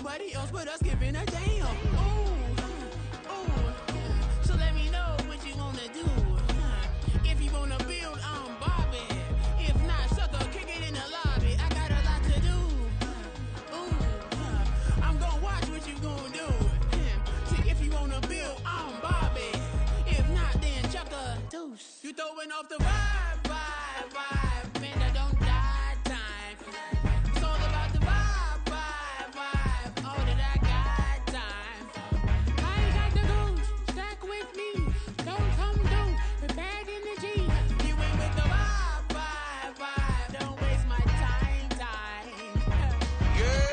nobody else but us giving a damn. So let me know what you wanna do. If you wanna build, I'm Bobby. If not, sucker, kick it in the lobby. I got a lot to do. I'm gonna watch what you gonna do. See, if you wanna build, I'm Bobby. If not, then chuck a deuce. You throwing off the vibe, vibe, vibe. Man, that don't die time. It's all about the vibe, vibe, vibe. All that I got time. I ain't got the goose. Stack with me. Don't come through. The bag in the G. You ain't with the vibe, vibe, vibe. Don't waste my time. Yeah,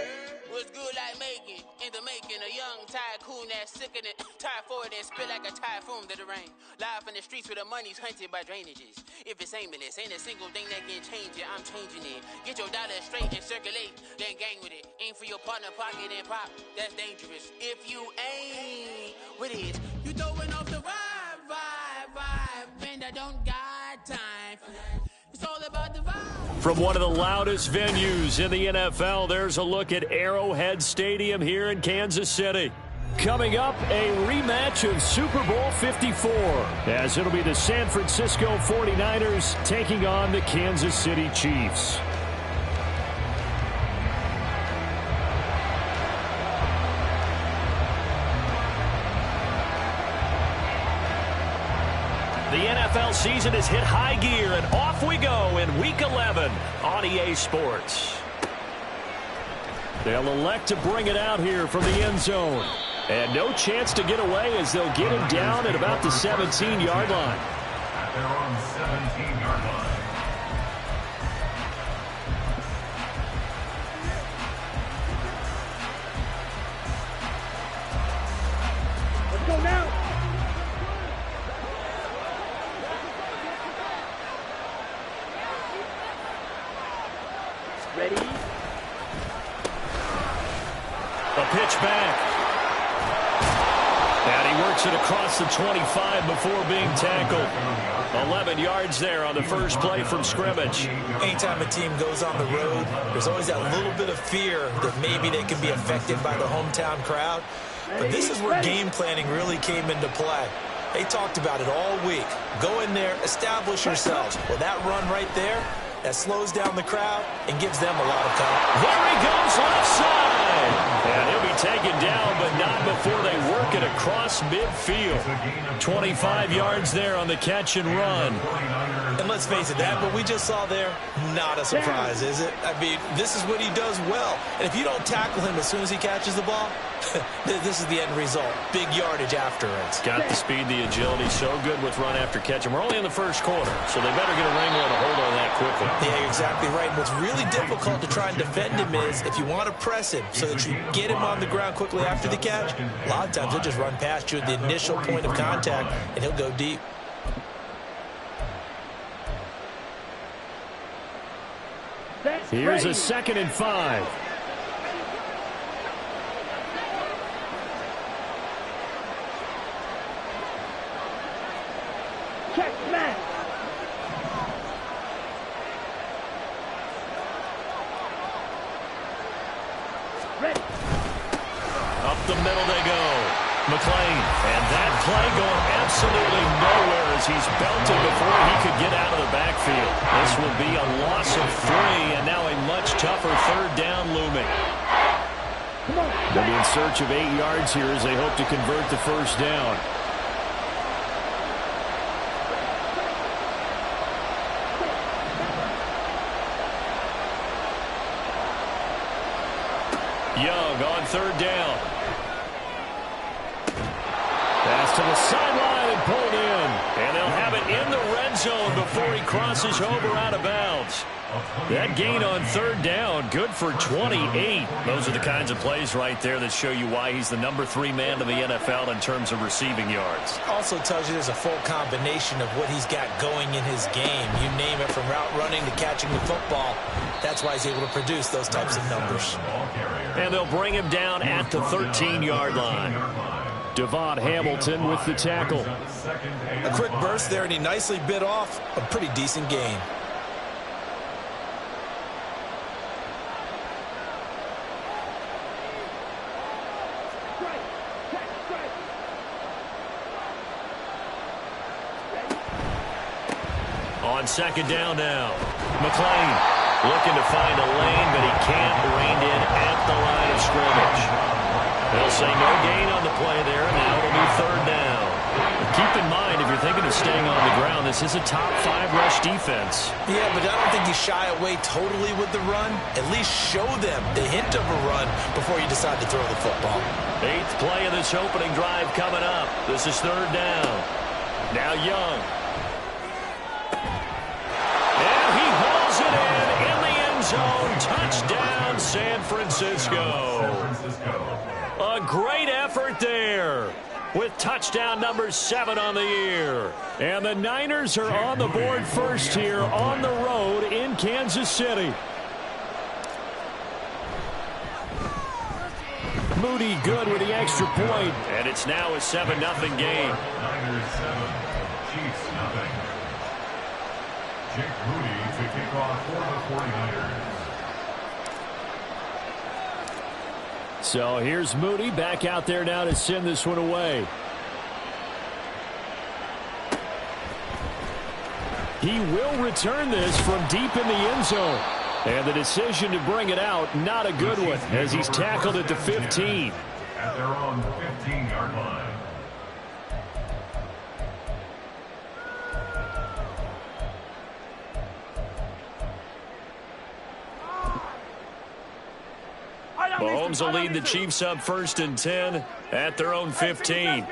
what's good like making? Into making a young tycoon that's sicker than typhoid and spit like a typhoon to the rain. Live in the streets where the money's hunted by drainages. If it's aimless, ain't a single thing that can change it. I'm changing it. Get your dollar straight and circulate, then gang with it. Aim for your partner, pocket and pop. That's dangerous. If you ain't with it, you throwing off the vibe, vibe, vibe. Man, I don't got time for that. It's all about the vibe. From one of the loudest venues in the NFL, there's a look at Arrowhead Stadium here in Kansas City. Coming up, a rematch of Super Bowl 54, as it'll be the San Francisco 49ers taking on the Kansas City Chiefs. The NFL season has hit high gear, and off we go in Week 11 on EA Sports. They'll elect to bring it out here from the end zone. And no chance to get away as they'll get him down at about the 17-yard line. At their own 17-yard line. Let's go now. Ready? A pitch back. And he works it across the 25 before being tackled. 11 yards there on the first play from scrimmage. Anytime a team goes on the road, there's always that little bit of fear that maybe they can be affected by the hometown crowd. But this is where game planning really came into play. They talked about it all week. Go in there, establish yourselves. Well, that run right there, that slows down the crowd and gives them a lot of confidence. There he goes, left side. And he'll be taken down, but not before they work it across midfield. 25 yards there on the catch and run. And let's face it, that what we just saw there, not a surprise, is it? I mean, this is what he does well. And if you don't tackle him as soon as he catches the ball, this is the end result. Big yardage afterwards. Got the speed, the agility, so good with run after catch. And we're only in the first quarter, so they better get a wrangler and a hold on that quickly. Yeah, exactly right. And what's really difficult to try and defend him is if you want to press him so that you get him on the ground quickly after the catch, a lot of times he'll just run past you at the initial point of contact, and he'll go deep. Here's a 2nd and 5. Check, man. Ready. Up the middle they go. McLean. And that play going absolutely nowhere as he's belted before he could get out of the backfield. This will be a loss of 3, and now a much tougher 3rd down looming. They'll be in search of 8 yards here as they hope to convert the first down. Young on 3rd down. Pass to the sideline and pulled in. And they'll have it in the red zone before he crosses over out of bounds. That gain on 3rd down, good for 28. Those are the kinds of plays right there that show you why he's the number 3 man in the NFL in terms of receiving yards. Also tells you there's a full combination of what he's got going in his game. You name it, from route running to catching the football. That's why he's able to produce those types of numbers. And they'll bring him down at the 13-yard line. Devon Hamilton with the tackle. A quick burst there, and he nicely bit off a pretty decent gain. On second down now, McClain looking to find a lane, but he can't. Reined in at the line of scrimmage. They'll say no gain on the play there, and now it'll be third down. But keep in mind, if you're thinking of staying on the ground, this is a top 5 rush defense. Yeah, but I don't think you shy away totally with the run. At least show them the hint of a run before you decide to throw the football. 8th play of this opening drive coming up. This is third down. Now Young. And he hauls it in the end zone. Touchdown, San Francisco. A great effort there with touchdown number 7 on the year. And the Niners are on the board first here on the road in Kansas City. Moody good with the extra point. And it's now a 7-0 game. Niners 7, Chiefs nothing. Jake Moody to kick off for the 49ers. So here's Moody back out there now to send this one away. He will return this from deep in the end zone. And the decision to bring it out, not a good one, as he's tackled at the 15. At their own 15-yard line. Mahomes will lead the Chiefs up 1st and 10 at their own 15.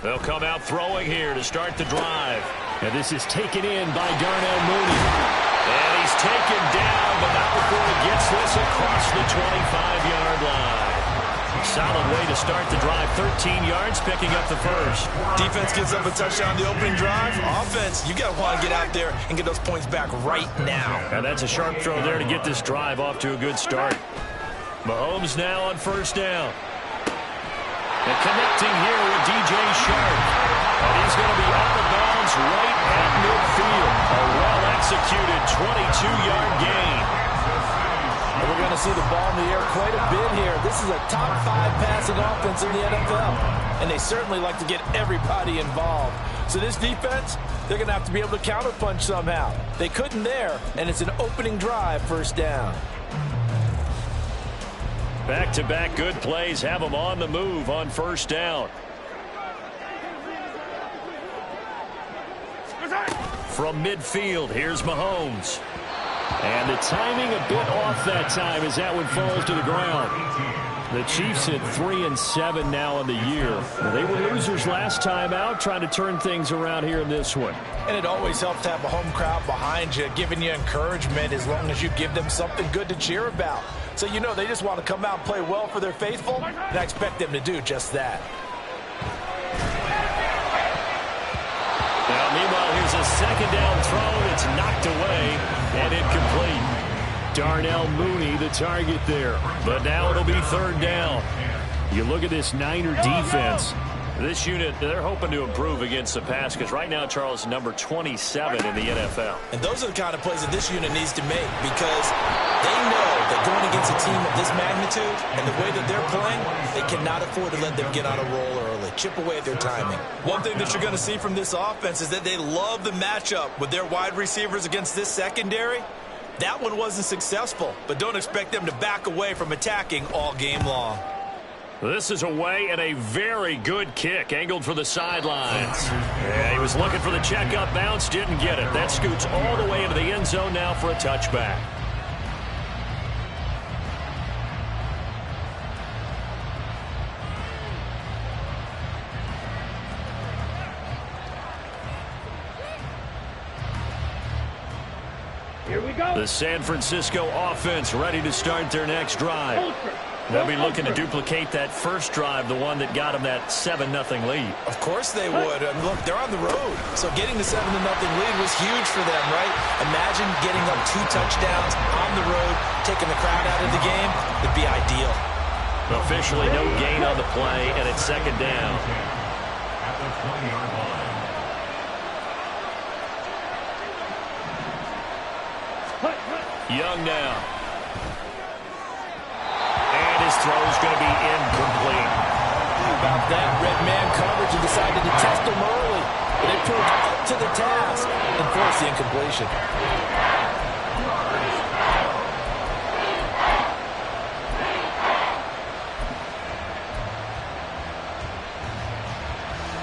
They'll come out throwing here to start the drive. And this is taken in by Darnell Mooney. And he's taken down, but not before he gets this across the 25-yard line. Solid way to start the drive. 13 yards, picking up the first. Defense gets up a touchdown the opening drive. Offense, you got to want to get out there and get those points back right now. And that's a sharp throw there to get this drive off to a good start. Mahomes now on 1st down. And connecting here with DJ Sharp. And he's going to be out of bounds right at midfield. A well-executed 22-yard gain. And we're going to see the ball in the air quite a bit here. This is a top 5 passing offense in the NFL. And they certainly like to get everybody involved. So this defense, they're going to have to be able to counterpunch somehow. They couldn't there, and it's an opening drive, 1st down. Back-to-back good plays have them on the move on 1st down. From midfield, here's Mahomes. And the timing a bit off that time as that one falls to the ground. The Chiefs at 3-7 now in the year. They were losers last time out, trying to turn things around here in this one. And it always helps to have a home crowd behind you, giving you encouragement as long as you give them something good to cheer about. So you know they just want to come out and play well for their faithful, and I expect them to do just that. Now, meanwhile, here's a 2nd down throw that's knocked away and incomplete. Darnell Mooney, the target there. But now it'll be 3rd down. You look at this Niner defense. This unit, they're hoping to improve against the pass because right now, Charles, number 27 in the NFL. And those are the kind of plays that this unit needs to make because they know that going against a team of this magnitude and the way that they're playing, they cannot afford to let them get on a roll early, chip away at their timing. One thing that you're going to see from this offense is that they love the matchup with their wide receivers against this secondary. That one wasn't successful, but don't expect them to back away from attacking all game long. This is away and a very good kick, angled for the sidelines. Yeah, he was looking for the checkup bounce, didn't get it. That scoots all the way into the end zone now for a touchback. Here we go. The San Francisco offense ready to start their next drive. They'll be looking to duplicate that first drive, the one that got them that 7-0 lead. Of course they would. I mean, look, they're on the road. So getting the 7-0 lead was huge for them, right? Imagine getting up 2 touchdowns on the road, taking the crowd out of the game. It'd be ideal. Officially no gain on the play, and it's 2nd down. At the 20-yard line. Young now. And his His throw is going to be incomplete. How about that? Red man coverage and decided to test him early. But they proved up to the task and forced the incompletion.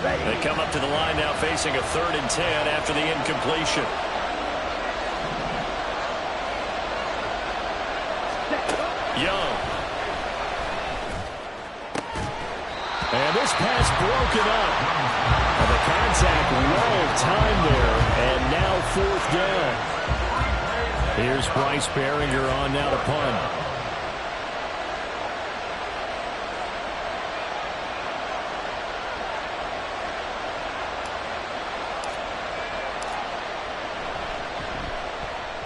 They come up to the line now facing a 3rd and 10 after the incompletion. Young. And this pass broken up. And the contact well timed there. And now 4th down. Here's Bryce Behringer on now to punt.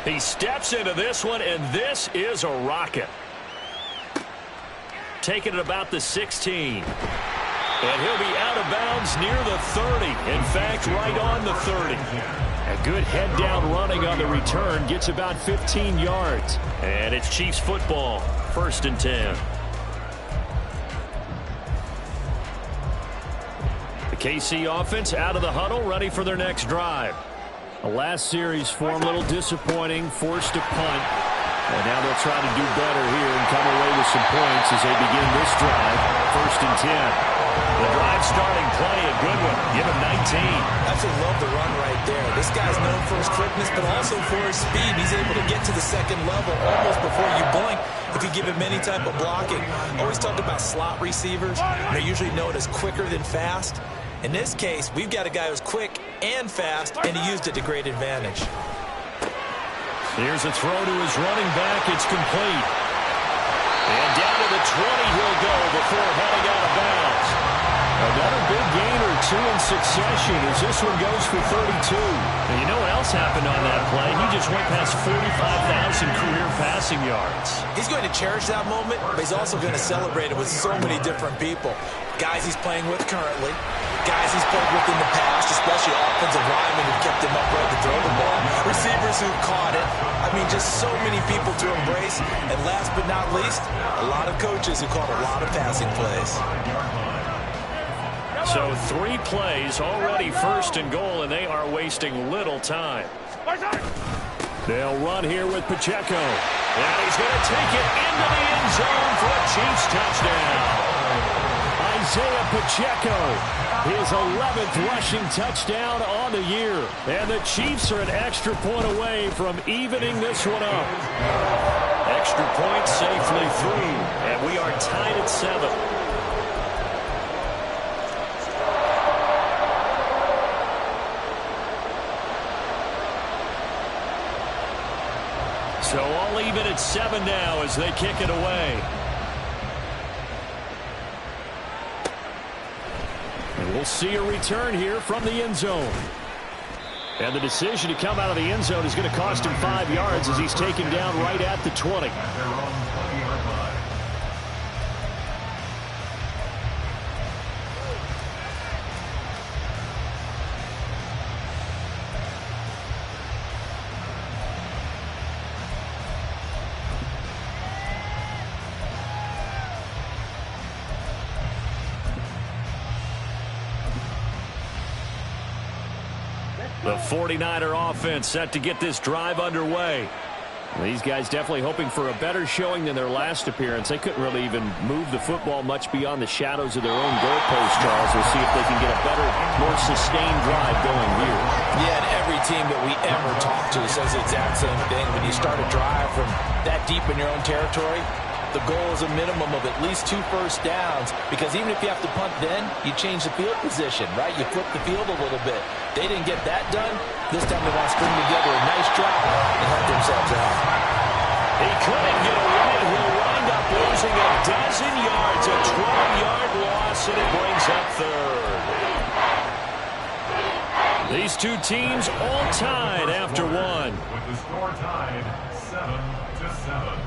He steps into this one, and this is a rocket. Taking it about the 16. And he'll be out of bounds near the 30. In fact, right on the 30. A good head-down running on the return. Gets about 15 yards. And it's Chiefs football. 1st and 10. The KC offense out of the huddle, ready for their next drive. The last series for them, a little disappointing, forced to punt. And now they'll try to do better here and come away with some points as they begin this drive. 1st and 10. The drive starting play, a good one. Give him 19. Absolutely love the run right there. This guy's known for his quickness, but also for his speed. He's able to get to the 2nd level almost before you blink if you give him any type of blocking. Always talk about slot receivers. They're usually known as quicker than fast. In this case, we've got a guy who's quick and fast, and he used it to great advantage. Here's a throw to his running back. It's complete. And down to the 20 he'll go before heading out of bounds. Another big gain or 2 in succession as this one goes for 32. And you know what else happened on that play? He just went past 45,000 career passing yards. He's going to cherish that moment, but he's also going to celebrate it with so many different people. Guys he's playing with currently, guys he's played with in the past, especially offensive linemen who kept him upright to throw the ball, receivers who caught it. I mean, just so many people to embrace. And last but not least, a lot of coaches who called a lot of passing plays. So 3 plays already 1st and goal, and they are wasting little time. They'll run here with Pacheco. And he's going to take it into the end zone for a Chiefs touchdown. Isaiah Pacheco, his 11th rushing touchdown on the year. And the Chiefs are an extra point away from evening this one up. Extra point safely through, and we are tied at 7. So all even at 7 now as they kick it away. And we'll see a return here from the end zone. And the decision to come out of the end zone is going to cost him 5 yards as he's taken down right at the 20. The 49er offense set to get this drive underway. These guys definitely hoping for a better showing than their last appearance. They couldn't really even move the football much beyond the shadows of their own goalpost, Charles. We'll see if they can get a better, more sustained drive going here. Yeah, and every team that we ever talk to says the exact same thing. When you start a drive from that deep in your own territory, the goal is a minimum of at least 2 first downs, because even if you have to punt then, you change the field position, right? You flip the field a little bit. They didn't get that done. This time they want to string together a nice drive and help themselves out. He couldn't get away. He'll wind up losing a dozen yards, a 12-yard loss, and it brings up 3rd. These two teams all tied after 1. With the score tied 7-7.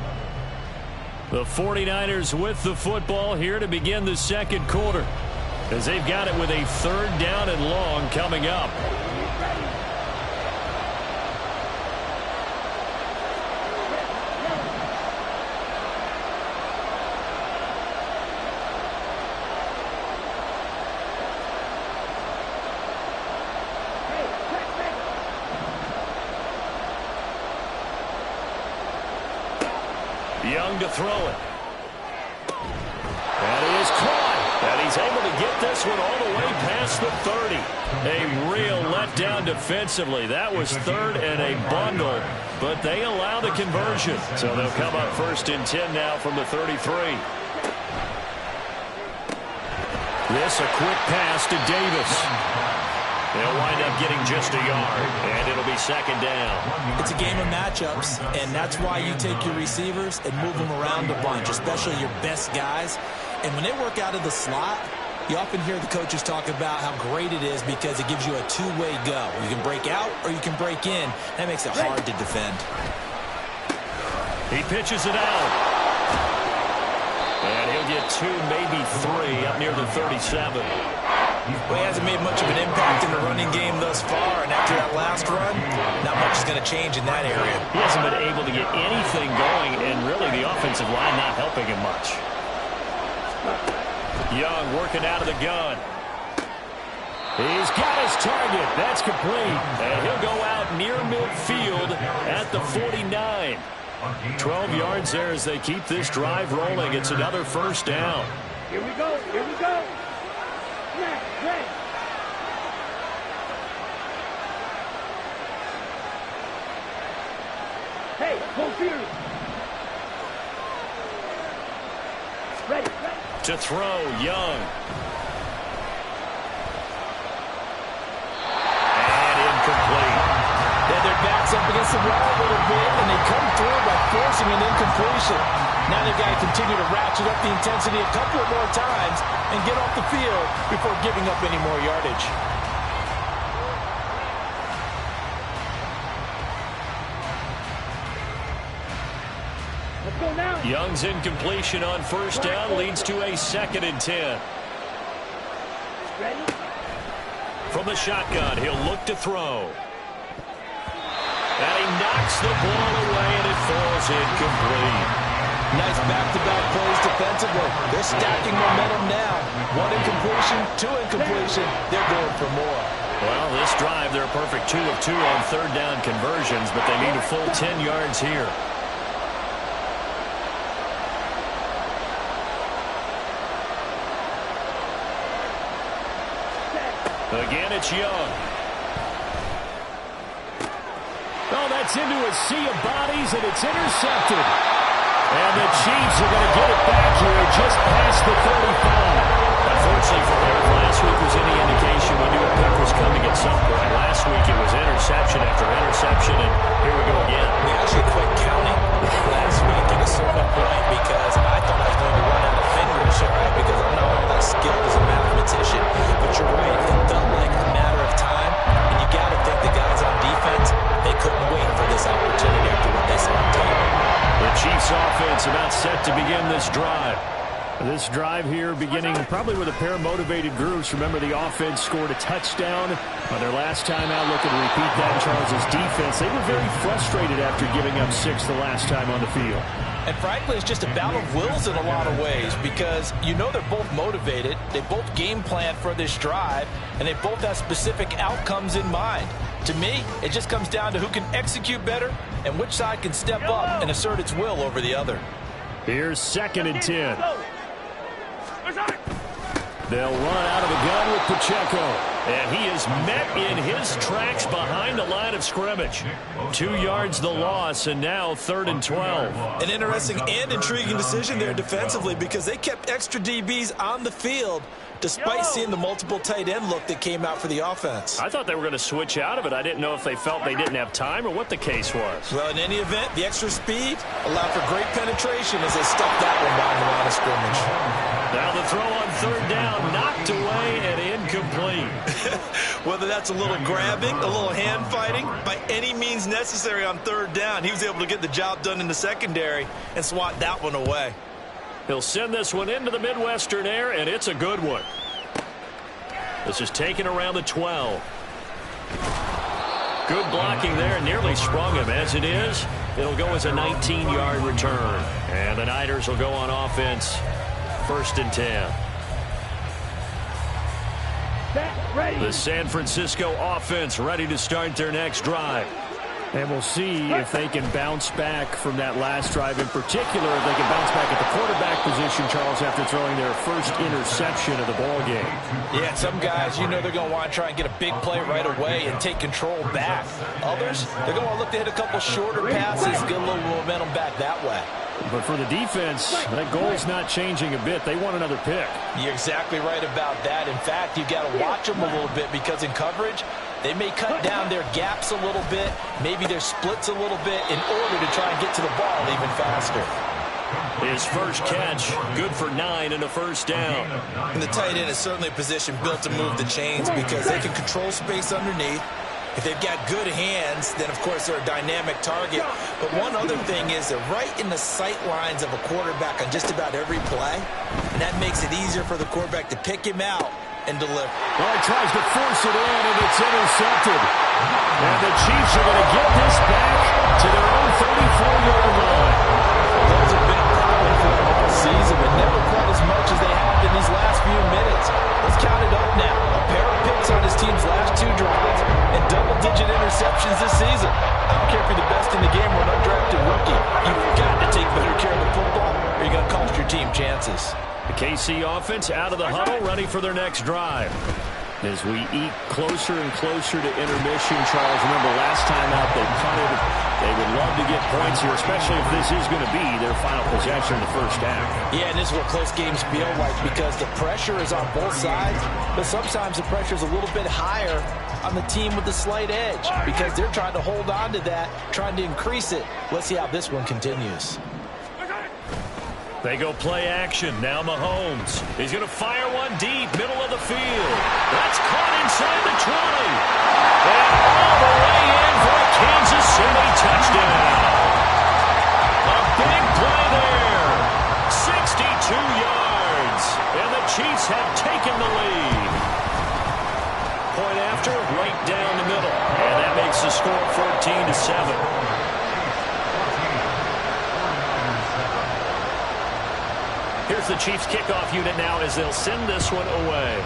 The 49ers with the football here to begin the 2nd quarter, as they've got it with a 3rd down and long coming up. Young to throw it. And he is caught. And he's able to get this one all the way past the 30. A real letdown defensively. That was third and a bundle, but they allow the conversion. So they'll come up 1st and 10 now from the 33. This a quick pass to Davis. They'll wind up getting just a yard, and it'll be 2nd down. It's a game of matchups, and that's why you take your receivers and move them around a bunch, especially your best guys. And when they work out of the slot, you often hear the coaches talk about how great it is because it gives you a two-way go. You can break out or you can break in. That makes it hard to defend. He pitches it out. And he'll get 2, maybe 3 up near the 37. Well, he hasn't made much of an impact in the running game thus far, and after that last run, not much is going to change in that area. He hasn't been able to get anything going, and really the offensive line not helping him much. Young working out of the gun. He's got his target. That's complete. And he'll go out near midfield at the 49. 12 yards there as they keep this drive rolling. It's another 1st down. Here we go. Here we go. Snap, ready. Hey, go furious. Ready, ready. To throw, Young. And incomplete. Yeah, their back's up against the wall a little bit, and they come through by forcing an incompletion. Now they've got to continue to ratchet up the intensity a couple of more times and get off the field before giving up any more yardage. Let's go now. Young's incompletion on 1st down leads to a 2nd and 10. Ready? From the shotgun, he'll look to throw. And he knocks the ball away, and it falls incomplete. Nice back-to-back plays defensively. They're stacking momentum now. 1 incompletion, 2 incompletion. They're going for more. Well, this drive, they're a perfect 2 of 2 on 3rd down conversions, but they need a full 10 yards here. Again, it's Young. Oh, that's into a sea of bodies, and it's intercepted. And the Chiefs are going to get it back here just past the 35. Unfortunately for him, last week was any indication we knew a pick was coming at some point. Last week it was interception after interception, and here we go again. We actually quit counting last week at a certain point because I thought I was going to run out of fingers, right? Because I'm not all that skilled as a mathematician. But you're right, it felt like a matter of time. And you got to think the guys on defense, they couldn't wait for this opportunity after what they saw on tape. The Chiefs offense about set to begin this drive. This drive here beginning probably with a pair of motivated groups. Remember, the offense scored a touchdown on their last time out. Looking to repeat that. Charles' defense, they were very frustrated after giving up 6 the last time on the field. And frankly, it's just a battle of wills in a lot of ways because you know they're both motivated. They both game plan for this drive, and they both have specific outcomes in mind. To me, it just comes down to who can execute better and which side can step up and assert its will over the other. Here's 2nd and 10. They'll run out of the gun with Pacheco. And he is met in his tracks behind the line of scrimmage. 2 yards the loss, and now 3rd and 12. An interesting and intriguing decision there defensively because they kept extra DBs on the field despite seeing the multiple tight end look that came out for the offense. I thought they were going to switch out of it. I didn't know if they felt they didn't have time or what the case was. Well, in any event, the extra speed allowed for great penetration as they stuffed that one behind the line of scrimmage. Now the throw on 3rd down, knocked away and incomplete. Whether that's a little grabbing, a little hand fighting, by any means necessary on 3rd down, he was able to get the job done in the secondary and swat that one away. He'll send this one into the Midwestern air, and it's a good one. This is taken around the 12. Good blocking there, nearly sprung him. As it is, it'll go as a 19-yard return. And the Niners will go on offense, 1st and 10. Ready. The San Francisco offense ready to start their next drive. And we'll see if they can bounce back from that last drive. In particular, if they can bounce back at the quarterback position, Charles, after throwing their first interception of the ball game. Yeah, some guys, they're going to want to try and get a big play right away and take control back. Others, they're going to look to hit a couple shorter passes, get a little momentum back that way. But for the defense, that goal's not changing a bit. They want another pick. You're exactly right about that. In fact, you've got to watch them a little bit because in coverage, they may cut down their gaps a little bit, maybe their splits a little bit in order to try and get to the ball even faster. His first catch, good for 9 and a first down. And the tight end is certainly a position built to move the chains because they can control space underneath. If they've got good hands, then, of course, they're a dynamic target. But one other thing is they're right in the sight lines of a quarterback on just about every play, and that makes it easier for the quarterback to pick him out and deliver. Well, he tries to force it in, and it's intercepted. And the Chiefs are going to get this back to their own 34-yard line. Those have been a problem for them all season, but never quite as much as they have in these last few minutes. Let's count it up now. A pair of picks on his team's last 2 drives and double-digit interceptions this season. I don't care if you're the best in the game or an undrafted rookie. You've got to take better care of the football or you're going to cost your team chances. The KC offense out of the huddle, ready for their next drive. As we eat closer and closer to intermission, Charles, remember last time out they punted. They would love to get points here, especially if this is going to be their final possession in the first half. Yeah, and this is what close games feel like because the pressure is on both sides, but sometimes the pressure is a little bit higher on the team with the slight edge because they're trying to hold on to that, trying to increase it. Let's see how this one continues. They go play action. Now Mahomes. He's going to fire one deep, middle of the field. That's caught inside the 20. And all the way in for a Kansas City touchdown. A big play there. 62 yards. And the Chiefs have taken the lead. Point after, right down the middle. And that makes the score 14-7. Here's the Chiefs kickoff unit now as they'll send this one away.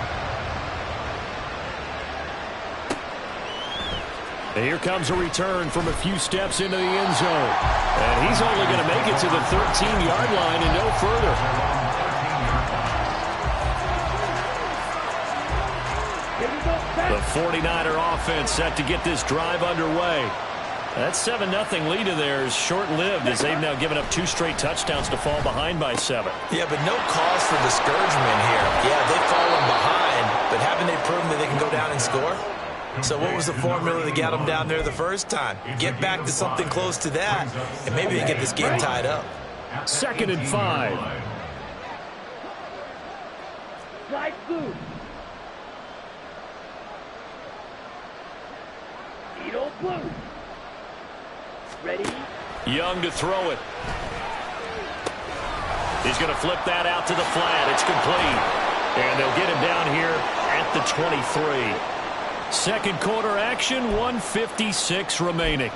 And here comes a return from a few steps into the end zone. And he's only going to make it to the 13-yard line and no further. The 49er offense set to get this drive underway. That 7-0 lead of theirs short-lived as they've now given up 2 straight touchdowns to fall behind by 7. Yeah, but no cause for discouragement here. Yeah, they've fallen behind, but haven't they proven that they can go down and score? So what was the formula that got them down there the first time? Get back to something close to that, and maybe they get this game tied up. 2nd and 5. Slide through. Edo blue. Ready? Young to throw it. He's going to flip that out to the flat. It's complete. And they'll get him down here at the 23. Second quarter action, 1:56 remaining.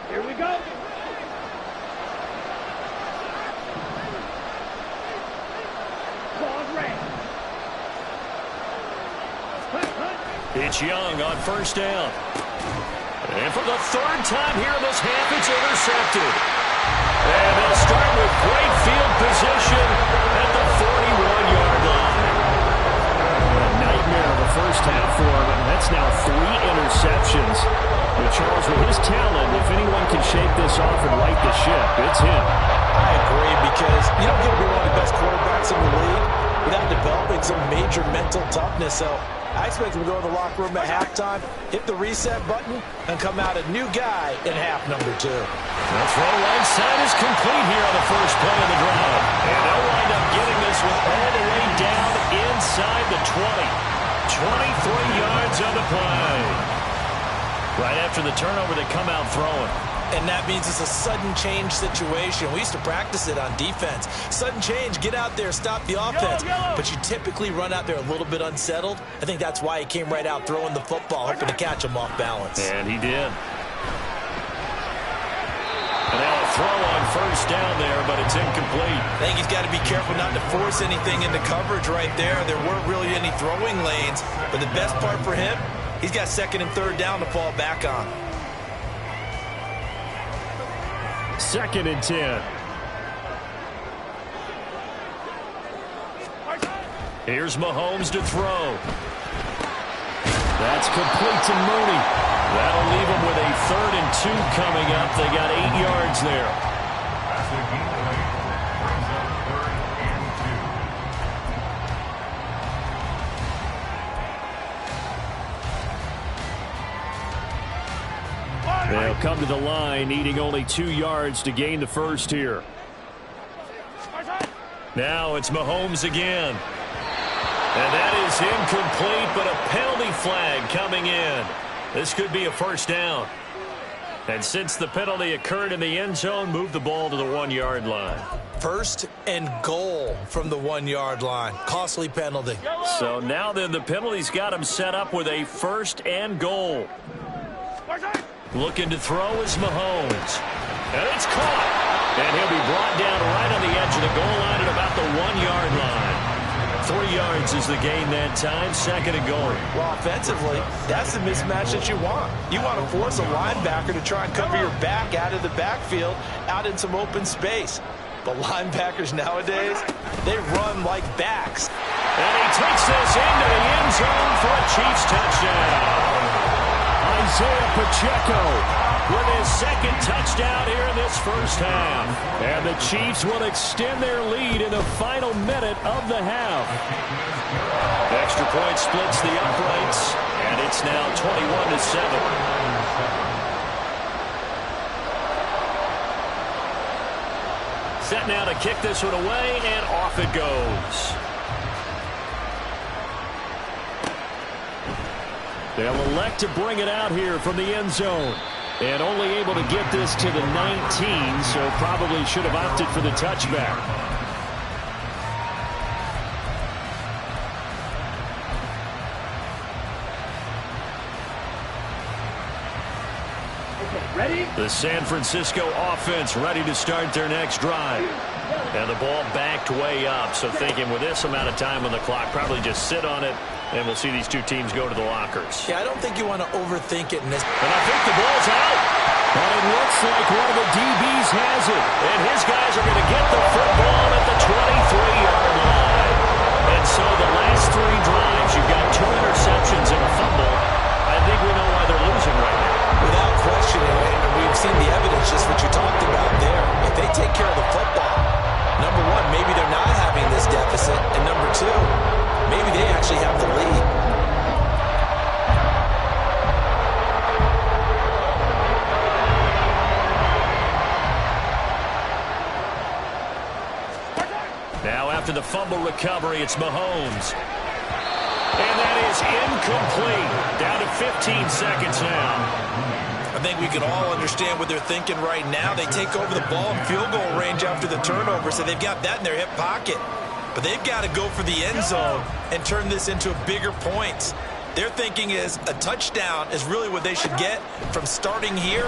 Here we go. Ball red. It's Young on first down. And for the 3rd time here in this half, it's intercepted. And they'll start with great field position at the 41-yard line. A nightmare of the first half for him, and that's now 3 interceptions. But Charles, with his talent, if anyone can shake this off and right the ship, it's him. I agree because you don't get to be one of the best quarterbacks in the league without developing some major mental toughness. So I expect him to go in the locker room at halftime, hit the reset button, and come out a new guy in half number 2. That throw right side is complete here on the first play of the drive. And they'll wind up getting this one all the way down inside the 20. 23 yards on the play. Right after the turnover, they come out throwing. And that means it's a sudden change situation. We used to practice it on defense. Sudden change, get out there, stop the offense. But you typically run out there a little bit unsettled. I think that's why he came right out throwing the football, hoping to catch him off balance. And he did. And now a throw on first down there, but it's incomplete. I think he's got to be careful not to force anything into coverage right there. There weren't really any throwing lanes, but the best part for him, he's got second and third down to fall back on. 2nd and 10. Here's Mahomes to throw. That's complete to Mooney. That'll leave him with a 3rd and 2 coming up. They got 8 yards there. They'll come to the line, needing only 2 yards to gain the first here. Now it's Mahomes again. And that is incomplete, but a penalty flag coming in. This could be a first down. And since the penalty occurred in the end zone, move the ball to the 1-yard line. 1st and goal from the 1-yard line. Costly penalty. So now then the penalty's got him set up with a 1st and goal. Looking to throw is Mahomes. And it's caught. And he'll be brought down right on the edge of the goal line at about the 1-yard line. 3 yards is the gain that time, 2nd and goal. Well, offensively, that's the mismatch that you want. You want to force a linebacker to try and cover your back out of the backfield, out in some open space. But linebackers nowadays, they run like backs. And he takes this into the end zone for a Chiefs touchdown. Isaiah Pacheco with his 2nd touchdown here in this first half. And the Chiefs will extend their lead in the final minute of the half. Extra point splits the uprights, and it's now 21-7. Set now to kick this one away, and off it goes. They'll elect to bring it out here from the end zone. And only able to get this to the 19, so probably should have opted for the touchback. Ready? The San Francisco offense ready to start their next drive. And the ball backed way up, so thinking with this amount of time on the clock, probably just sit on it, and we'll see these two teams go to the lockers. Yeah, I don't think you want to overthink it in this. And I think the ball's out. And it looks like one of the DBs has it. And his guys are going to get the football at the 23-yard line. And so the last 3 drives, you've got 2 interceptions and a fumble. I think we know why they're losing right now. Without question, and we've seen the evidence, just what you talked about there. If they take care of the football, number 1, maybe they're not having this deficit. And number 2, maybe they actually have the lead. Now after the fumble recovery, it's Mahomes. And that is incomplete. Down to 15 seconds now. I think we can all understand what they're thinking right now. They take over the ball in field goal range after the turnover, so they've got that in their hip pocket. But they've got to go for the end zone and turn this into a bigger points. Their thinking is a touchdown is really what they should get from starting here.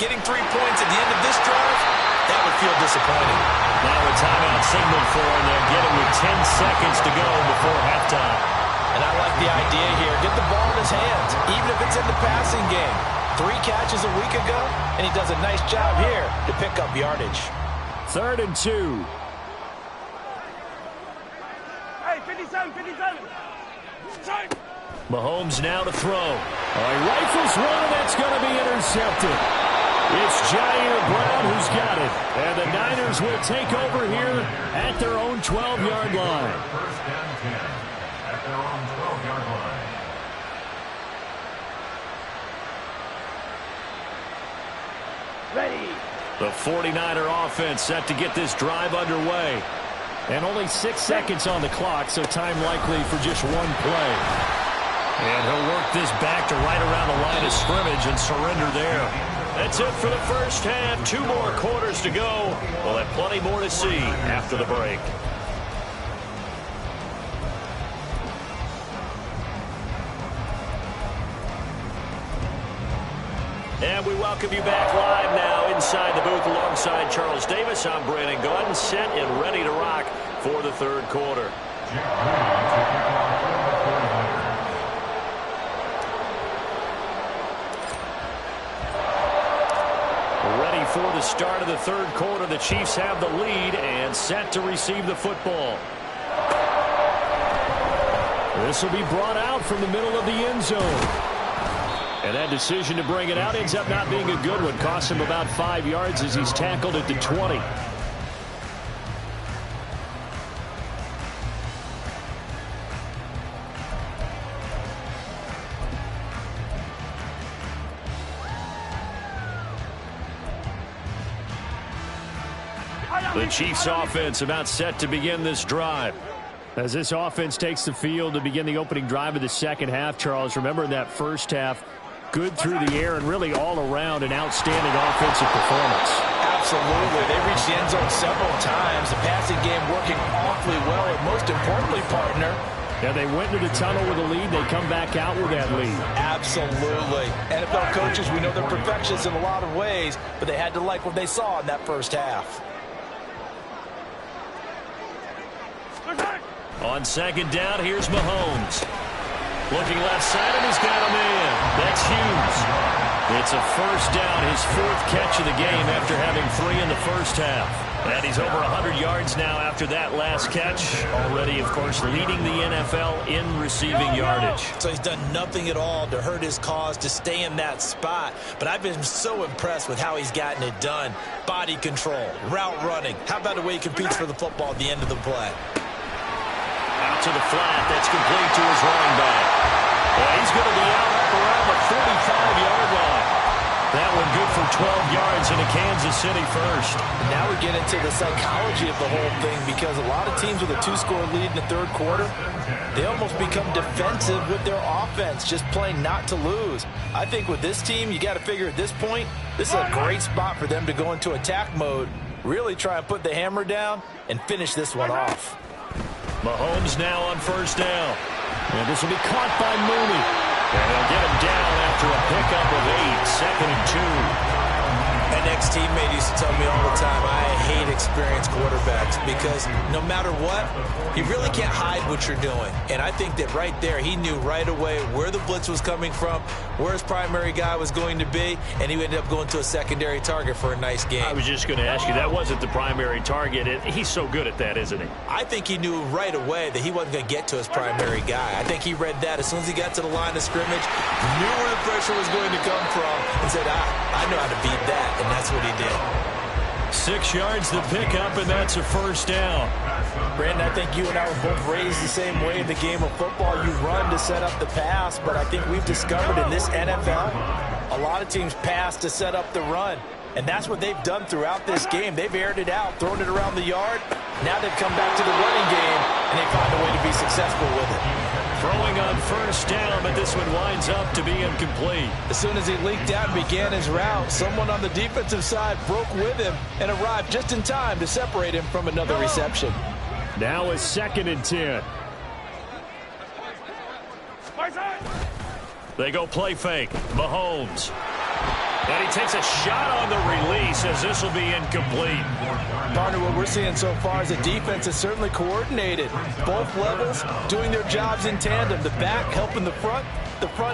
Getting 3 points at the end of this drive, that would feel disappointing. Now a timeout signal for them. They'll get it with 10 seconds to go before halftime. And I like the idea here. Get the ball in his hands, even if it's in the passing game. 3 catches a week ago, and he does a nice job here to pick up yardage. 3rd and 2. Hey, 57, 57. Mahomes now to throw. He rifles one that's going to be intercepted. It's Jair Brown who's got it. And the Niners will take over here at their own 12-yard line. 1st and 10 at their own 12-yard line. Ready. The 49er offense set to get this drive underway. And only 6 seconds on the clock, so time likely for just 1 play. And he'll work this back to right around the line of scrimmage and surrender there. That's it for the first half. 2 more quarters to go. We'll have plenty more to see after the break. And we welcome you back live now inside the booth alongside alongside Charles Davis, I'm Brandon Gaudin, set and ready to rock for the third quarter. Ready for the start of the third quarter. The Chiefs have the lead and set to receive the football. This will be brought out from the middle of the end zone. And that decision to bring it out ends up not being a good one. Costs him about 5 yards as he's tackled at the 20. The Chiefs offense about set to begin this drive. As this offense takes the field to begin the opening drive of the second half, Charles, remember in that first half, good through the air and really all around an outstanding offensive performance. Absolutely. They reached the end zone several times. The passing game working awfully well, and most importantly, partner, yeah, they went into the tunnel with a lead. They come back out with that lead. Absolutely. NFL coaches, we know they're perfectionists in a lot of ways, but they had to like what they saw in that first half. On second down, here's Mahomes. Looking left side, and he's got a man. That's Hughes. It's a first down, his fourth catch of the game after having 3 in the first half. And he's over 100 yards now after that last catch. Already, of course, leading the NFL in receiving yardage. So he's done nothing at all to hurt his cause, to stay in that spot. But I've been so impressed with how he's gotten it done. Body control, route running. How about the way he competes for the football at the end of the play? Out to the flat. That's complete to his running back. Well, he's going to be out around the 45-yard line. That one good for 12 yards in a Kansas City first. Now we get into the psychology of the whole thing, because a lot of teams with a 2-score lead in the third quarter, they almost become defensive with their offense, just playing not to lose. I think with this team, you got to figure at this point, this is a great spot for them to go into attack mode, really try and put the hammer down and finish this one off. Mahomes now on first down. And this will be caught by Mooney. And they'll get him down after a pickup of 8, 2nd and 2. An ex-teammate used to tell me all the time, I hate experienced quarterbacks, because no matter what, you really can't hide what you're doing. And I think that right there, he knew right away where the blitz was coming from, where his primary guy was going to be, and he ended up going to a secondary target for a nice game. I was just going to ask you, that wasn't the primary target. He's so good at that, isn't he? I think he knew right away that he wasn't going to get to his primary guy. I think he read that as soon as he got to the line of scrimmage, knew where the pressure was going to come from, and said, I know how to beat that. And that's what he did. 6 yards the pickup, and that's a first down. Brandon, I think you and I were both raised the same way in the game of football. You run to set up the pass, but I think we've discovered in this NFL, a lot of teams pass to set up the run. And that's what they've done throughout this game. They've aired it out, thrown it around the yard. Now they've come back to the running game, and they found a way to be successful with it. Throwing on first down, but this one winds up to be incomplete. As soon as he leaked out and began his route, someone on the defensive side broke with him and arrived just in time to separate him from another reception. Now a 2nd and 10. They go play fake. Mahomes. And he takes a shot on the release as this will be incomplete. Partner, what we're seeing so far is the defense is certainly coordinated. Both levels doing their jobs in tandem. The back helping the front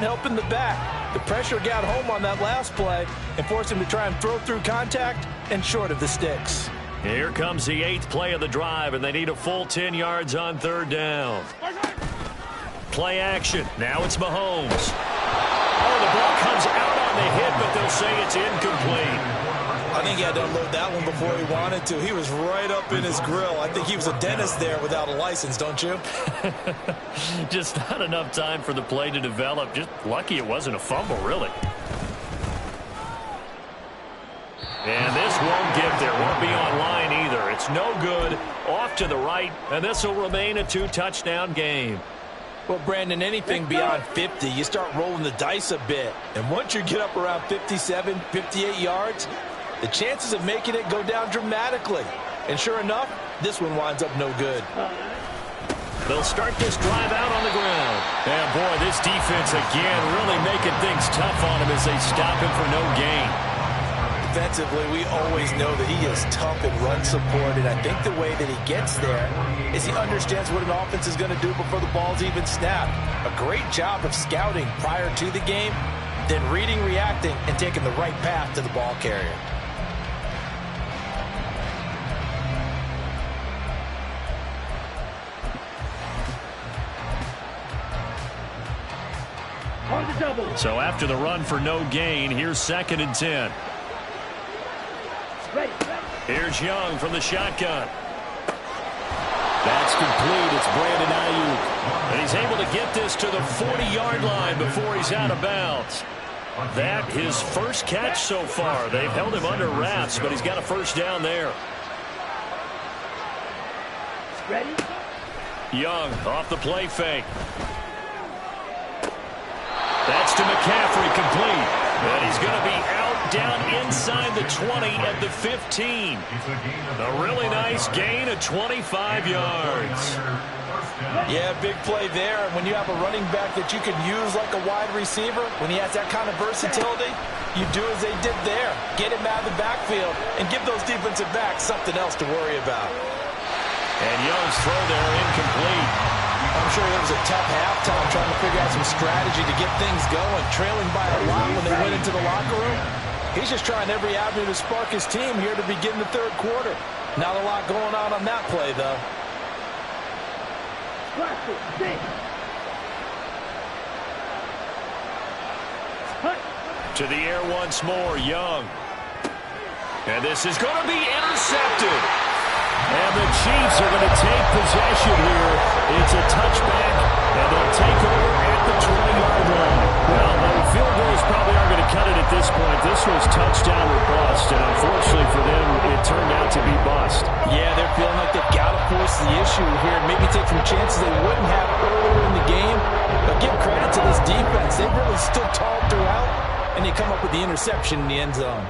helping the back. The pressure got home on that last play and forced him to try and throw through contact and short of the sticks. Here comes the 8th play of the drive, and they need a full 10 yards on third down. Play action. Now it's Mahomes. Oh, the ball comes out on the hit, but they'll say it's incomplete. I think he had to unload that one before he wanted to. He was right up in his grill. I think he was a dentist there without a license, don't you? Just not enough time for the play to develop. Just lucky it wasn't a fumble, really. And this won't get there. Won't be online either. It's no good. Off to the right, and this will remain a 2-touchdown game. Well, Brandon, anything beyond 50, you start rolling the dice a bit. And once you get up around 57, 58 yards, the chances of making it go down dramatically. And sure enough, this one winds up no good. They'll start this drive out on the ground. And, boy, this defense again really making things tough on him as they stop him for no gain. defensively, we always know that he is tough in run support, and I think the way that he gets there is he understands what an offense is going to do before the ball's even snapped. A great job of scouting prior to the game, then reading, reacting, and taking the right path to the ball carrier. So after the run for no gain, here's 2nd and 10. Here's Young from the shotgun. That's complete. It's Brandon Ayuk. And he's able to get this to the 40-yard line before he's out of bounds. That his first catch so far. They've held him under wraps, but he's got a first down there. Young off the play fake. That's to McCaffrey, complete. And he's going to be out down inside the 20 at the 15. A really nice gain of 25 yards. Yeah, big play there. And when you have a running back that you can use like a wide receiver, when he has that kind of versatility, you do as they did there. Get him out of the backfield and give those defensive backs something else to worry about. And Young's throw there incomplete. I'm sure it was a tough halftime trying to figure out some strategy to get things going, trailing by a lot when they went into the locker room. He's just trying every avenue to spark his team here to begin the third quarter. Not a lot going on that play, though. To the air once more, Young. And this is going to be intercepted. And the Chiefs are going to take possession here. It's a touchback, and they'll take over at the 20-yard line. Well, the field goals probably aren't going to cut it at this point. This was touchdown or bust, and unfortunately for them, it turned out to be bust. Yeah, they're feeling like they've got to force the issue here, maybe take some chances they wouldn't have earlier in the game. But give credit to this defense. They really stood tall throughout, and they come up with the interception in the end zone.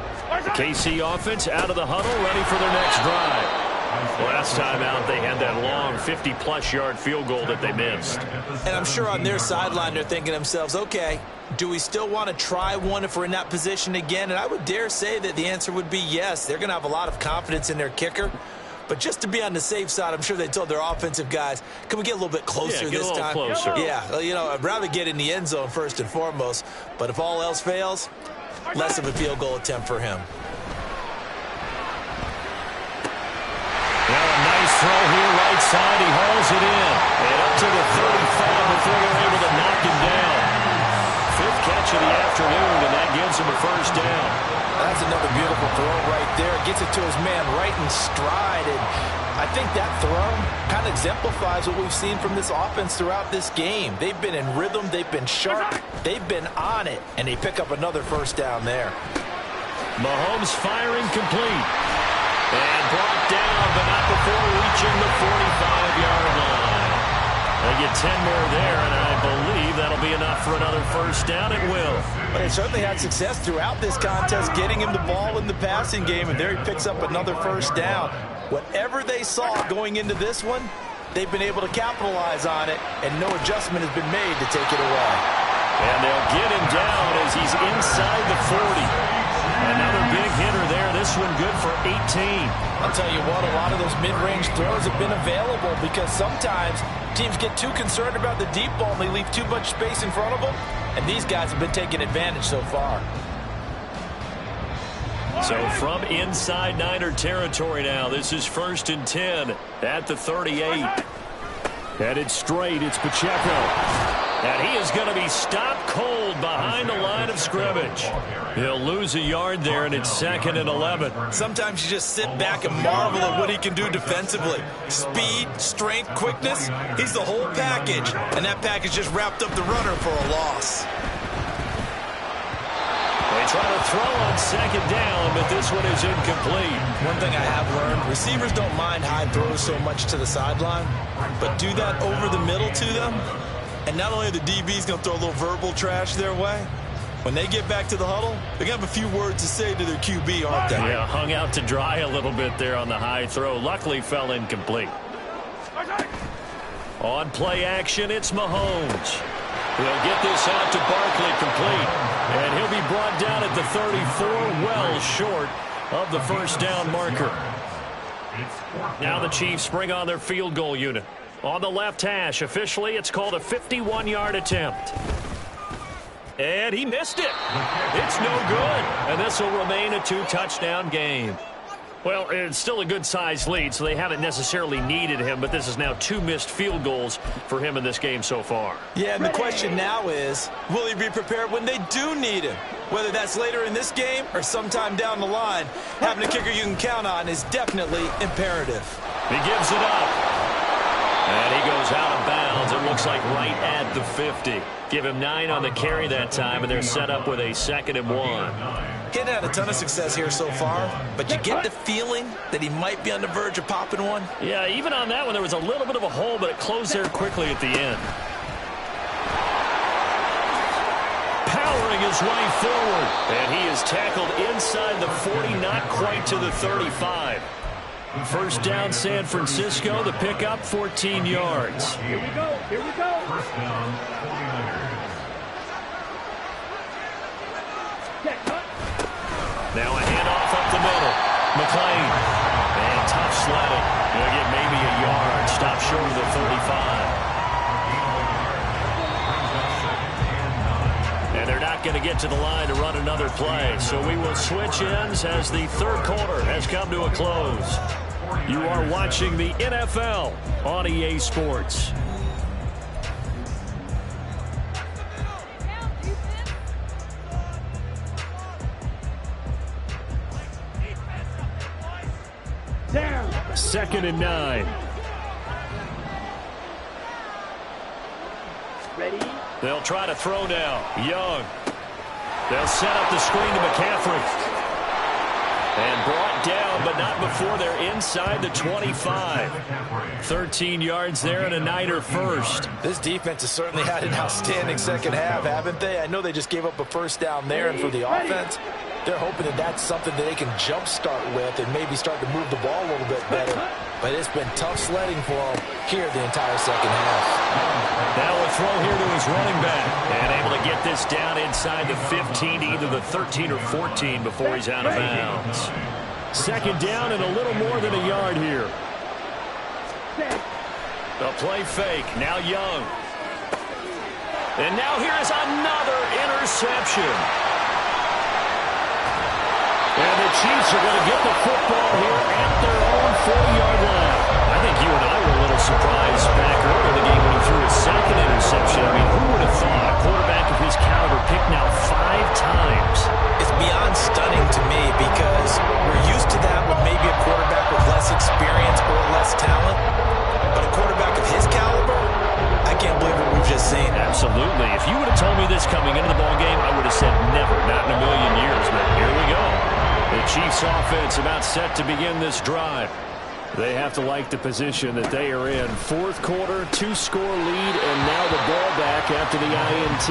KC offense out of the huddle, ready for their next drive. Last time out, they had that long 50-plus yard field goal that they missed. And I'm sure on their sideline, they're thinking to themselves, okay, do we still want to try one if we're in that position again? And I would dare say that the answer would be yes. They're going to have a lot of confidence in their kicker. But just to be on the safe side, I'm sure they told their offensive guys, can we get a little bit closer this time? Closer. Yeah, well, you know, I'd rather get in the end zone first and foremost. But if all else fails, less of a field goal attempt for him. Throw here right side. He hauls it in. And up to the 35 before they're able to knock him down. 5th catch of the afternoon, and that gives him a first down. That's another beautiful throw right there. Gets it to his man right in stride. And I think that throw kind of exemplifies what we've seen from this offense throughout this game. They've been in rhythm. They've been sharp. They've been on it. And they pick up another first down there. Mahomes firing complete. And brought down, but not before reaching the 45-yard line. They get 10 more there, and I believe that'll be enough for another first down. It will. But they certainly had success throughout this contest, getting him the ball in the passing game, and there he picks up another first down. Whatever they saw going into this one, they've been able to capitalize on it, and no adjustment has been made to take it away. And they'll get him down as he's inside the 40. Another big hitter there. This one good for 18. I'll tell you what, a lot of those mid-range throws have been available because sometimes teams get too concerned about the deep ball and they leave too much space in front of them. And these guys have been taking advantage so far. So from inside Niner territory now, this is 1st and 10 at the 38. Headed straight, it's Pacheco. And he is going to be stopped cold behind the line of scrimmage. He'll lose a yard there, and it's 2nd and 11. Sometimes you just sit back and marvel at what he can do defensively. Speed, strength, quickness, he's the whole package. And that package just wrapped up the runner for a loss. They try to throw on 2nd down, but this one is incomplete. One thing I have learned, receivers don't mind high throws so much to the sideline, but do that over the middle to them, and not only are the DBs going to throw a little verbal trash their way, when they get back to the huddle, they're going to have a few words to say to their QB, aren't they? Yeah, hung out to dry a little bit there on the high throw. Luckily fell incomplete. On play action, it's Mahomes. He'll get this out to Barkley complete. And he'll be brought down at the 34, well short of the first down marker. Now the Chiefs bring on their field goal unit. On the left hash, officially, it's called a 51-yard attempt. And he missed it. It's no good. And this will remain a 2-touchdown game. Well, it's still a good-sized lead, so they haven't necessarily needed him, but this is now 2 missed field goals for him in this game so far. Yeah, and the question now is, will he be prepared when they do need him? Whether that's later in this game or sometime down the line, having a kicker you can count on is definitely imperative. He gives it up. And he goes out of bounds. It looks like right at the 50. Give him 9 on the carry that time, and they're set up with a 2nd and 1. He hadn't had a ton of success here so far, but you get the feeling that he might be on the verge of popping one. Yeah, even on that one, there was a little bit of a hole, but it closed there quickly at the end. Powering his way forward, and he is tackled inside the 40, not quite to the 35. First down, San Francisco. The pickup, 14 yards. Here we go. Here we go. First down, 49ers. Now a handoff up the middle. McClain. And tough sledding. He'll get maybe a yard. Stop short of the 35. And they're not going to get to the line to run another play. So we will switch ends as the third quarter has come to a close. You are watching the NFL on EA Sports. Down. 2nd and 9. Ready? They'll try to throw now. Young. They'll set up the screen to McCaffrey. And brought down, but not before they're inside the 25. 13 yards there and a Niner first. This defense has certainly had an outstanding second half, haven't they? I know they just gave up a first down there, and for the offense, they're hoping that that's something that they can jumpstart with and maybe start to move the ball a little bit better. But it's been tough sledding for them here the entire second half. Now a throw here to his running back. And able to get this down inside the 15 to either the 13 or 14 before he's out of bounds. 2nd down and a little more than a yard here. A play fake. Now Young. And now here is another interception. And the Chiefs are going to get the football here at their own 40-yard line. I think you and I were a little surprised back early in the game when he threw his 2nd interception. I mean, who would have thought a quarterback of his caliber picked now 5 times? It's beyond stunning to me because we're used to that with maybe a quarterback with less experience or less talent. But a quarterback of his caliber, I can't believe what we've just seen. Absolutely. If you would have told me this coming into the ballgame, I would have said never, not in a million years. But here we go. The Chiefs offense about set to begin this drive. They have to like the position that they are in. 4th quarter, 2-score lead, and now the ball back after the INT.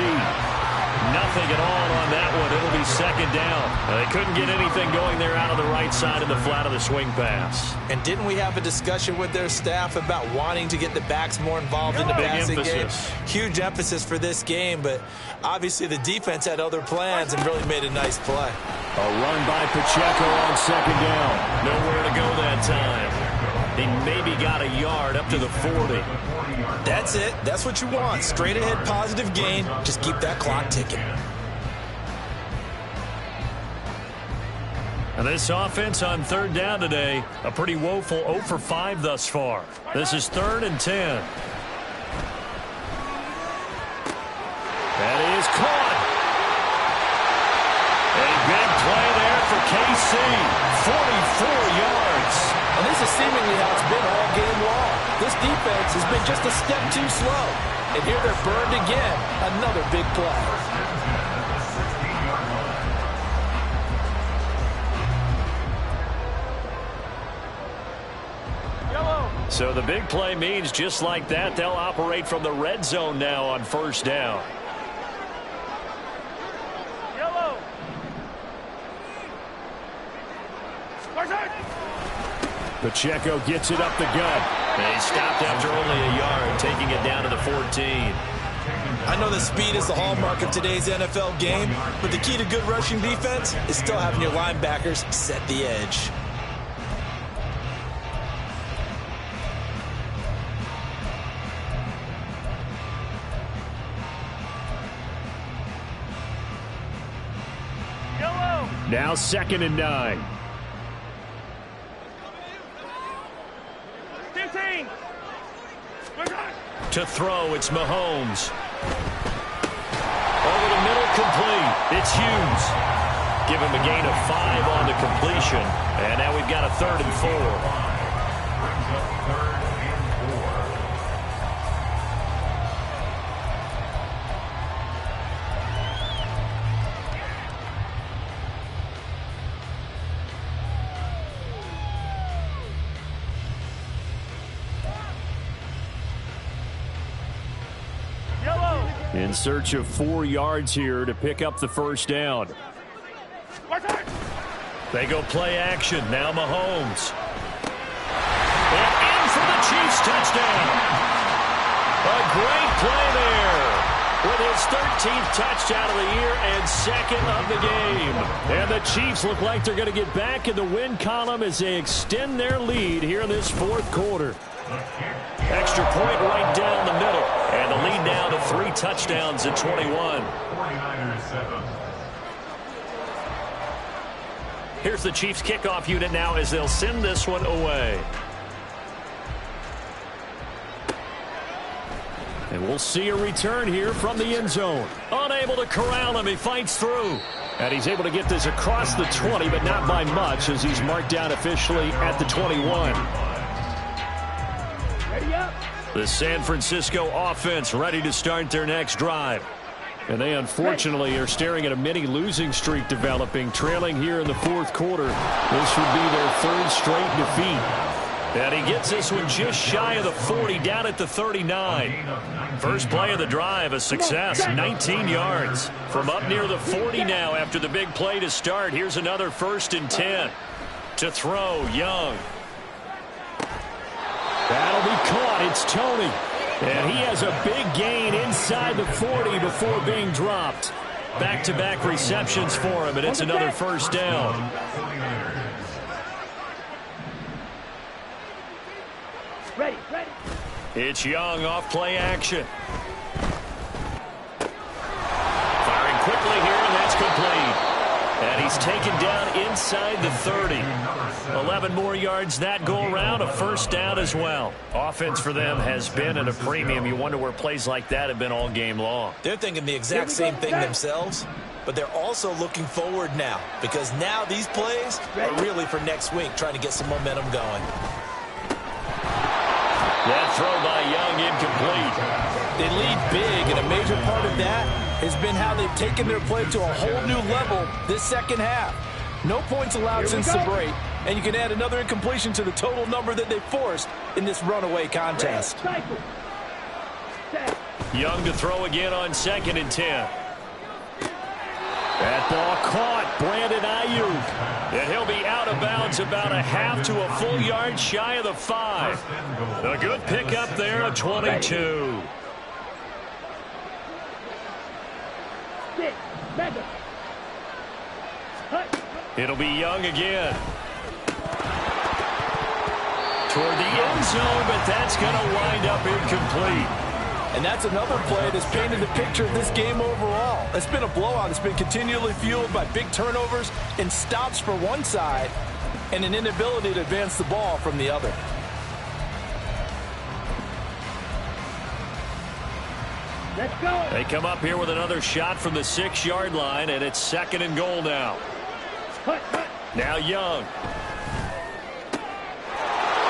Nothing at all on that one. It'll be 2nd down. They couldn't get anything going there out of the right side of the flat of the swing pass. And didn't we have a discussion with their staff about wanting to get the backs more involved in the passing game? Huge emphasis for this game, but obviously the defense had other plans and really made a nice play. A run by Pacheco on 2nd down. Nowhere to go that time. He maybe got a yard up to the 40. That's it. That's what you want. Straight ahead positive gain. Just keep that clock ticking. And this offense on 3rd down today, a pretty woeful 0 for 5 thus far. This is 3rd and 10. That is caught. A big play there for KC. 44 yards. And this is seemingly how it's been all game long. This defense has been just a step too slow. And here they're burned again. Another big play. So the big play means just like that, they'll operate from the red zone now on 1st down. Yellow. Pacheco gets it up the gut. And he stopped after only a yard, taking it down to the 14. I know that speed is the hallmark of today's NFL game, but the key to good rushing defense is still having your linebackers set the edge. Now 2nd and 9. 15. To throw, it's Mahomes. Over the middle, complete. It's Hughes. Give him a gain of 5 on the completion. And now we've got a 3rd and 4. Brings up 3rd and 4. In search of 4 yards here to pick up the first down. They go play action. Now Mahomes. And in for the Chiefs touchdown. A great play there with his 13th touchdown of the year and 2nd of the game. And the Chiefs look like they're going to get back in the win column as they extend their lead here in this 4th quarter. Extra point right down the middle. And the lead now to 3 touchdowns at 21. 49ers 7. Here's the Chiefs kickoff unit now as they'll send this one away. And we'll see a return here from the end zone. Unable to corral him. He fights through. And he's able to get this across the 20, but not by much as he's marked down officially at the 21. The San Francisco offense ready to start their next drive. And they unfortunately are staring at a mini losing streak developing, trailing here in the 4th quarter. This would be their 3rd straight defeat. And he gets this one just shy of the 40, down at the 39. First play of the drive, a success, 19 yards. From up near the 40 now after the big play to start. Here's another 1st and 10. To throw, Young. That'll be caught. It's Tony. And he has a big gain inside the 40 before being dropped. Back-to-back receptions for him, and it's another 1st down. Ready. It's Young off play action. Firing quickly here, and that's complete. And he's taken down inside the 30. 11 more yards that go around, a 1st down as well. Offense for them has been at a premium. You wonder where plays like that have been all game long. They're thinking the exact same thing themselves, but they're also looking forward now because now these plays are really for next week, trying to get some momentum going. That throw by Young incomplete. They lead big, and a major part of that has been how they've taken their play to a whole new level this 2nd half. No points allowed since the break, and you can add another incompletion to the total number that they forced in this runaway contest. Young to throw again on 2nd and 10. That ball caught. Brandon Ayuk. And he'll be out of bounds about a half to a full yard shy of the 5. A good pickup there at 22. It'll be Young again. Toward the end zone, but that's going to wind up incomplete. And that's another play that's painted the picture of this game overall. It's been a blowout. It's been continually fueled by big turnovers and stops for one side and an inability to advance the ball from the other. Let's go. They come up here with another shot from the 6-yard line, and it's 2nd and goal now. Now Young.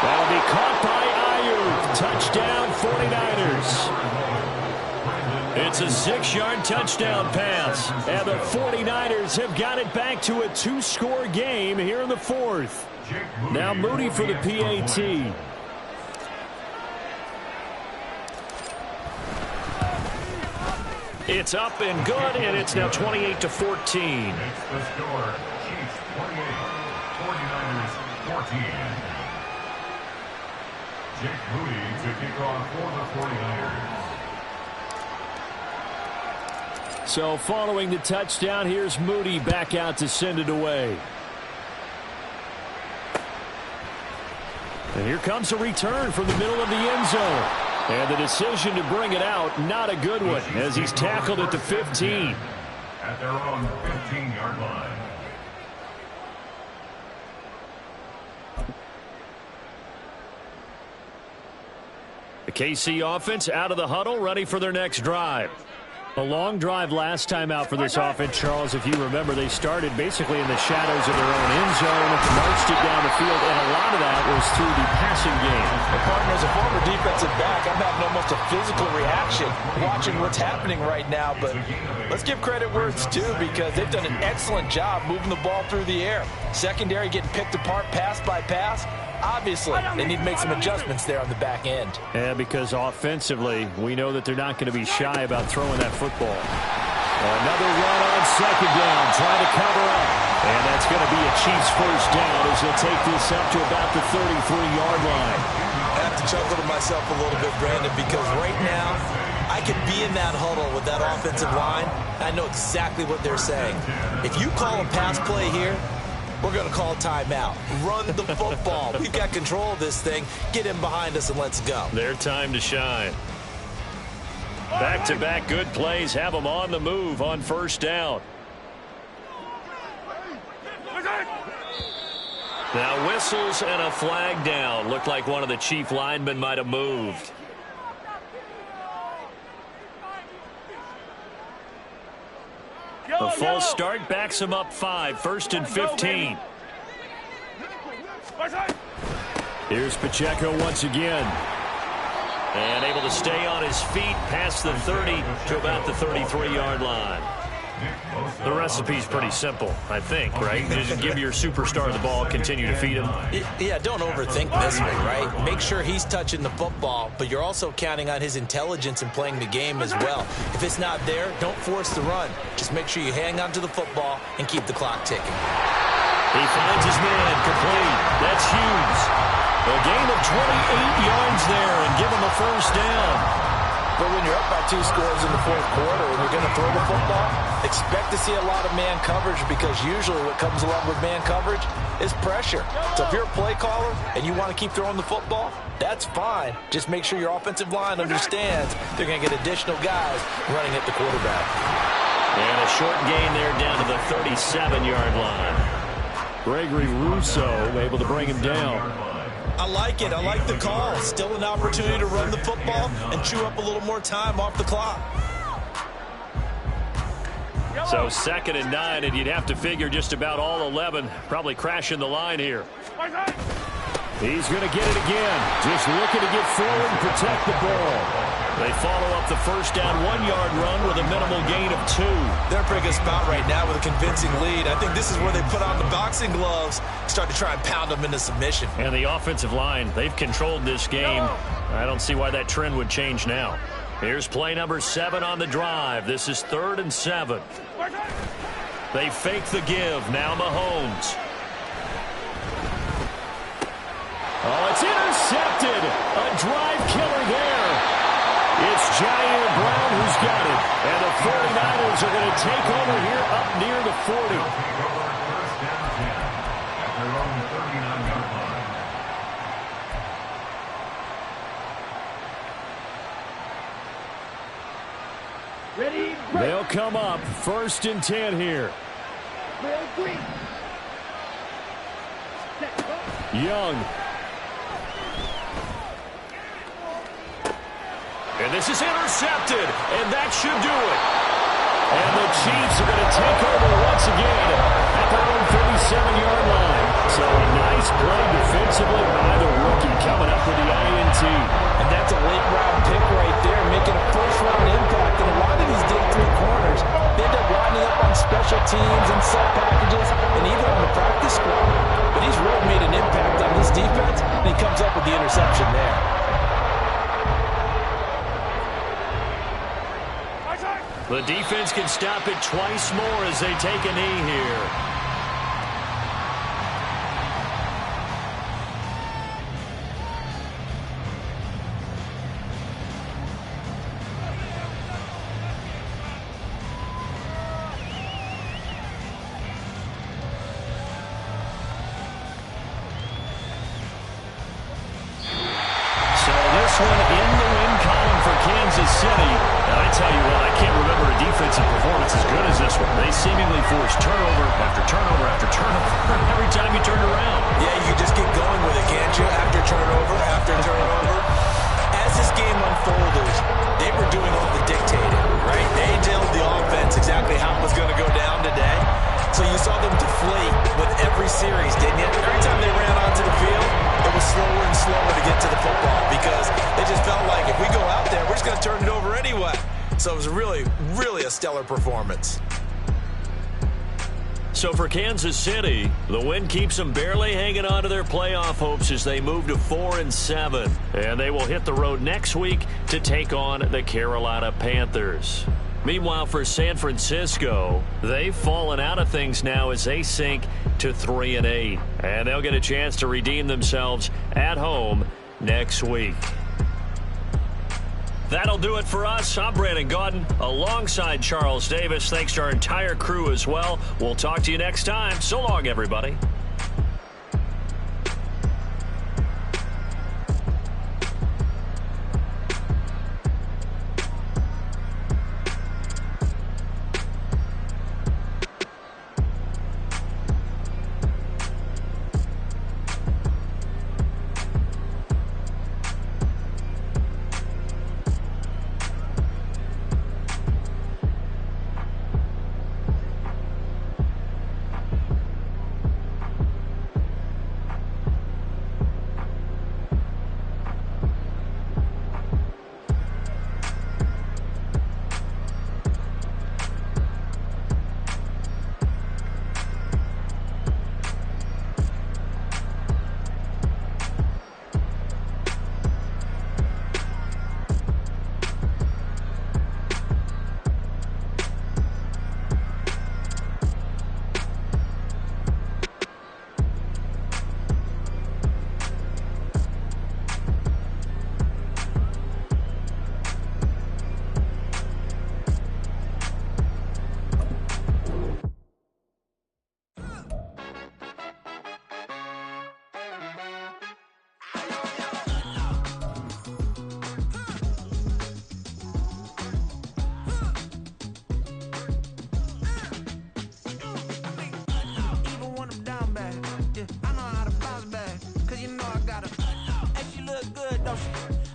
That'll be caught by Ayuk. Touchdown 49ers. It's a 6-yard touchdown pass. And the 49ers have got it back to a 2-score game here in the 4th. Now Moody for the PAT. It's up and good, and it's now 28-14. It's the score. Chiefs 28, 49ers 14. Jake Moody to kick off for the 49ers. So following the touchdown, here's Moody back out to send it away. And here comes a return from the middle of the end zone. And the decision to bring it out, not a good one, as he's tackled at the 15. At their own 15-yard line. The KC offense out of the huddle, ready for their next drive. A long drive last time out for this offense, Charles. If you remember, they started basically in the shadows of their own end zone, marched it down the field, and a lot of that was through the passing game. Well, partner, as a former defensive back, I'm having almost a physical reaction watching what's happening right now. But let's give credit where it's due, because they've done an excellent job moving the ball through the air. Secondary getting picked apart pass by pass. Obviously, they need to make some adjustments there on the back end. Yeah, because offensively, we know that they're not going to be shy about throwing that football. Another run on second down, trying to cover up. And that's going to be a Chiefs first down as they'll take this up to about the 33-yard line. I have to chuckle to myself a little bit, Brandon, because right now, I could be in that huddle with that offensive line. I know exactly what they're saying. If you call a pass play here, we're going to call timeout. Run the football. We've got control of this thing. Get in behind us and let's go. Their time to shine. Back-to-back good plays have them on the move on first down. Now whistles and a flag down. Looked like one of the Chief linemen might have moved. A false start backs him up 5, 1st and 15. Here's Pacheco once again. And able to stay on his feet past the 30 to about the 33-yard line. The recipe's pretty simple, I think, right? Just give your superstar the ball, continue to feed him. Yeah, don't overthink this one, right? Make sure he's touching the football, but you're also counting on his intelligence in playing the game as well. If it's not there, don't force the run. Just make sure you hang on to the football and keep the clock ticking. He finds his man, complete. That's Hughes. A gain of 28 yards there and give him a first down. But when you're up by 2 scores in the 4th quarter and you're going to throw the football, expect to see a lot of man coverage, because usually what comes along with man coverage is pressure. So if you're a play caller and you want to keep throwing the football, that's fine. Just make sure your offensive line understands they're going to get additional guys running at the quarterback. And a short gain there down to the 37-yard line. Gregory Rousseau able to bring him down. I like it. I like the call. Still an opportunity to run the football and chew up a little more time off the clock. So 2nd and 9, and you'd have to figure just about all 11 probably crashing the line here. He's going to get it again. Just looking to get forward and protect the ball. They follow up the first down 1-yard run with a minimal gain of 2. They're in a pretty good spot right now with a convincing lead. I think this is where they put on the boxing gloves, start to try and pound them into submission. And the offensive line, they've controlled this game. I don't see why that trend would change now. Here's play number 7 on the drive. This is 3rd and 7. They fake the give. Now Mahomes. Oh, it's intercepted. A drive killer there. It's Jair Brown who's got it. And the 49ers are going to take over here up near the 40. First down 10 at their own 39-yard line. Ready? They'll come up 1st and 10 here. Young. And this is intercepted, and that should do it. And the Chiefs are going to take over once again at their own 37-yard line. So a nice play defensively by the rookie coming up with the INT. And that's a late-round pick right there, making a first-round impact. And a lot of these day 3 corners, they end up winding up on special teams and sub packages and even on the practice squad. But he's really made an impact on this defense, and he comes up with the interception there. The defense can stop it twice more as they take a knee here. City. And I tell you what, I can't remember a defensive performance as good as this one. They seemingly forced turnover after turnover after turnover every time you turned around. Yeah, you can just keep going with it, can't you? After turnover. As this game unfolded, they were doing all the dictating, right? They told the offense exactly how it was going to go down today. So you saw them deflate with every series, didn't you? Every time they ran onto the field, it was slower and slower to get to the football because they just felt like if we go out there, we're just going to turn it over anyway. So it was really, really a stellar performance. So for Kansas City, the win keeps them barely hanging on to their playoff hopes as they move to 4-7. And they will hit the road next week to take on the Carolina Panthers. Meanwhile, for San Francisco, they've fallen out of things now as they sink to 3-8. And they'll get a chance to redeem themselves at home next week. That'll do it for us. I'm Brandon Gaudin alongside Charles Davis. Thanks to our entire crew as well. We'll talk to you next time. So long, everybody.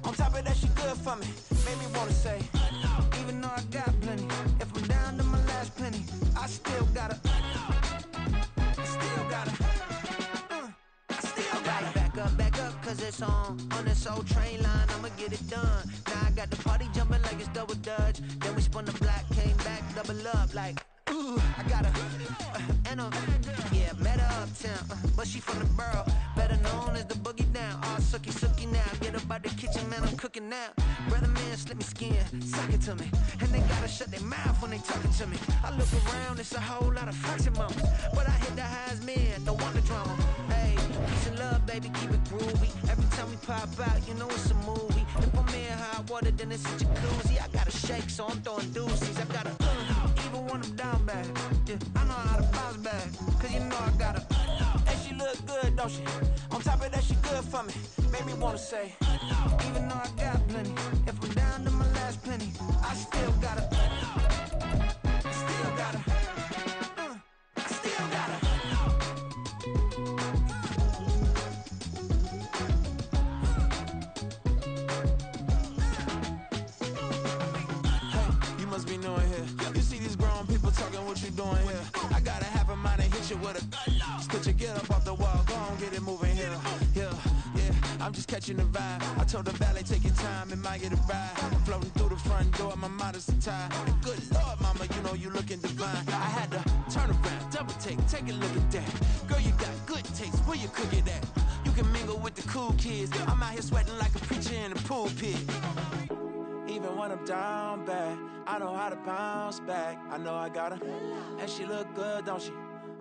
On top of that, she good for me. Made me wanna say, even though I got plenty, if I'm down to my last penny, I still gotta back up, cause it's on this old train line, I'ma get it done. Now I got the party jumping like it's double dutch. Then we spun the block, came back, double up like, ooh, I got a, yeah, met her uptown, but she from the borough, better known as the boogie down. All sookie now, get up out the kitchen, man, I'm cooking now. Brother man, slip me skin, suck it to me, and they gotta shut their mouth when they talking to me. I look around, it's a whole lot of flexing moments, but I hit the highs, man, don't want the drama. Hey, peace and love, baby, keep it groovy. Every time we pop out, you know it's a movie. If I'm in hot water, then it's a jacuzzi. I gotta shake, so I'm throwing deuces. I gotta, even when I'm down bad, yeah, I know how to bounce back, cause you know I gotta. And she look good, don't she? On top of that, she good for me. Made me wanna say, even though I got plenty, if I'm down to my last penny, I still gotta, I still gotta. Be knowing here. You see these grown people talking, what you doing here? I gotta have a mind to hit you with a Could you get up off the wall, go on, get it moving here. Yeah, I'm just catching the vibe. I told the valet, take your time, it might get a ride. I'm floating through the front door, my modest attire. And good Lord, mama, you know you looking divine. I had to turn around, double take a look at that. Girl, you got good taste, where you cook it at? You can mingle with the cool kids. I'm out here sweating like a preacher in a pool pit. Even when I'm down bad, I know how to bounce back. I know I got her, and she look good, don't she?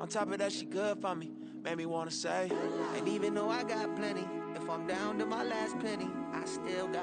On top of that, she good for me. Made me wanna say, and even though I got plenty, if I'm down to my last penny, I still got